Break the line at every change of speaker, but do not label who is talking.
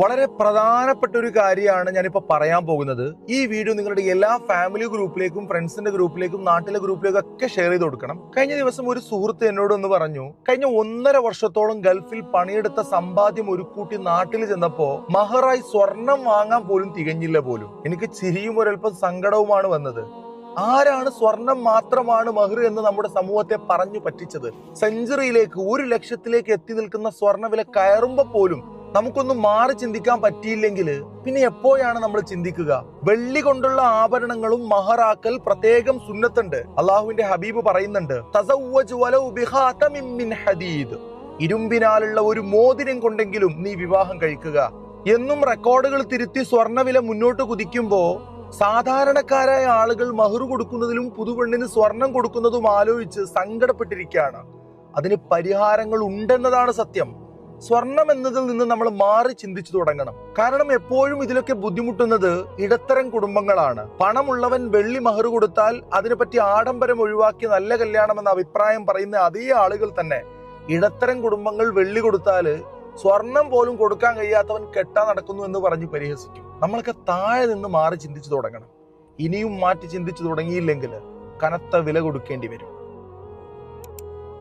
വളരെ പ്രധാനപ്പെട്ട ഒരു കാര്യമാണ് ഞാനിപ്പോൾ പറയാൻ പോകുന്നത്. ഈ വീഡിയോ നിങ്ങളുടെ എല്ലാ ഫാമിലി ഗ്രൂപ്പിലേക്കും, ഫ്രണ്ട്സിന്റെ ഗ്രൂപ്പിലേക്കും, നാട്ടിലെ ഗ്രൂപ്പിലേക്കും ഒക്കെ ഷെയർ ചെയ്ത് കൊടുക്കണം. കഴിഞ്ഞ ദിവസം ഒരു സുഹൃത്ത് എന്നോടൊന്ന് പറഞ്ഞു, കഴിഞ്ഞ 1.5 വർഷത്തോളം ഗൾഫിൽ പണിയെടുത്ത സമ്പാദ്യം ഒരു കൂട്ടി നാട്ടിൽ ചെന്നപ്പോ മഹറായി സ്വർണം വാങ്ങാൻ പോലും തികഞ്ഞില്ല പോലും. എനിക്ക് ചിരിയും ഒരൽപ്പം സങ്കടവുമാണ് വന്നത്. ആരാണ് സ്വർണം മാത്രമാണ് മഹർ എന്ന് നമ്മുടെ സമൂഹത്തെ പറഞ്ഞു പറ്റിച്ചത്? സെഞ്ചുറിയിലേക്ക്, 1 ലക്ഷത്തിലേക്ക് എത്തി നിൽക്കുന്ന സ്വർണ്ണവില കയറുമ്പോ പോലും നമുക്കൊന്നും മാറി ചിന്തിക്കാൻ പറ്റിയില്ലെങ്കിൽ പിന്നെ എപ്പോഴാണ് നമ്മൾ ചിന്തിക്കുക? വെള്ളി കൊണ്ടുള്ള ആഭരണങ്ങളും മഹറാക്കൽ പ്രത്യേകം സുന്നത്തുണ്ട്. അള്ളാഹുവിന്റെ ഹബീബ് പറയുന്നുണ്ട്, തസവ്വജ് വലൗ ബിഖാതമിൻ മിൻ ഹദീദ്, ഇരുമ്പിനാലുള്ള ഒരു മോതിരം കൊണ്ടെങ്കിലും നീ വിവാഹം കഴിക്കുക. എന്നും റെക്കോർഡുകൾ തിരുത്തി സ്വർണ്ണവില മുന്നോട്ട് കുതിക്കുമ്പോ സാധാരണക്കാരായ ആളുകൾ മഹർ കൊടുക്കുന്നതിലും പുതുപെണ്ണിന് സ്വർണം കൊടുക്കുന്നതും ആലോചിച്ച് സങ്കടപ്പെട്ടിരിക്കുകയാണ്. അതിന് പരിഹാരങ്ങൾ ഉണ്ടെന്നതാണ് സത്യം. സ്വർണം എന്നതിൽ നിന്ന് നമ്മൾ മാറി ചിന്തിച്ചു തുടങ്ങണം. കാരണം എപ്പോഴും ഇതിലൊക്കെ ബുദ്ധിമുട്ടുന്നത് ഇടത്തരം കുടുംബങ്ങളാണ്. പണമുള്ളവൻ വെള്ളി മഹർ കൊടുത്താൽ അതിനെപ്പറ്റി ആഡംബരം ഒഴിവാക്കി നല്ല കല്യാണം എന്ന അഭിപ്രായം പറയുന്ന അതേ ആളുകൾ തന്നെ ഇടത്തരം കുടുംബങ്ങൾ വെള്ളി കൊടുത്താല് സ്വർണം പോലും കൊടുക്കാൻ കഴിയാത്തവൻ കെട്ടാൻ നടക്കുന്നു എന്ന് പറഞ്ഞ് പരിഹസിക്കും. നമ്മളൊക്കെ താഴെ നിന്ന് മാറി ചിന്തിച്ചു തുടങ്ങണം. ഇനിയും മാറ്റി ചിന്തിച്ചു തുടങ്ങിയില്ലെങ്കിൽ കനത്ത വില കൊടുക്കേണ്ടി വരും.